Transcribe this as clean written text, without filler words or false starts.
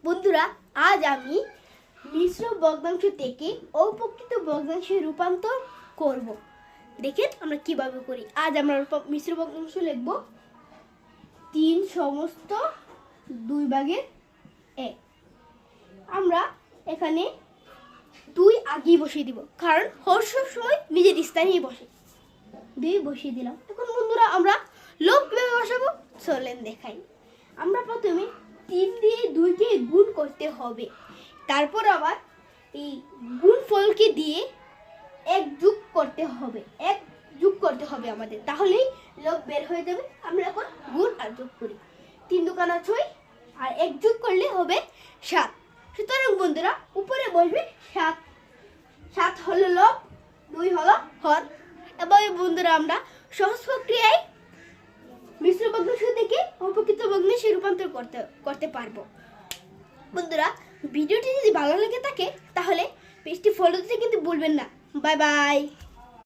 বন্ধুরা, আজ আমি মিশ্র ভগ্নাংশ থেকে অপ্রকৃত ভগ্নাংশে রূপান্তর করব। দেখেন আমরা কিভাবে করি। আজ আমরা মিশ্র ভগ্নাংশ লিখব 3 সমস্ত 2/1। আমরা এখানে 2 আগেই বসিয়ে দিব, কারণ হর সব সময় নিজের স্থানেই বসে। 2 বসিয়ে দিলাম। এখন বন্ধুরা আমরা লব কিভাবে বসাবো চলেন দেখাই। আমরা প্রথমে 3 দিয়ে 2কে গুণ করতে হবে, তারপর আবার এই গুণফলকে দিয়ে 1 যোগ করতে হবে। 1 যোগ করতে হবে আমাদের, তাহলেই লব বের হয়ে যাবে। আমরা এখন গুণ আর যোগ করি। 3 দুগুণে 6 আর 1 যোগ করলে হবে 7। সুতরাং বন্ধুরা উপরে বসবে 7। 7 হলো লব, 2 হলো হর। এবং বন্ধুরা আমরা সহজ প্রক্রিয়ায় মিশ্র ভগ্নাংশ থেকে অপ্রকৃত ভগ্নাংশে রূপান্তর করতে পারবো। বন্ধুরা, ভিডিওটি যদি ভালো লেগে থাকে তাহলে পেজটি ফলো দিতে কিন্তু ভুলবেন না। Bye bye.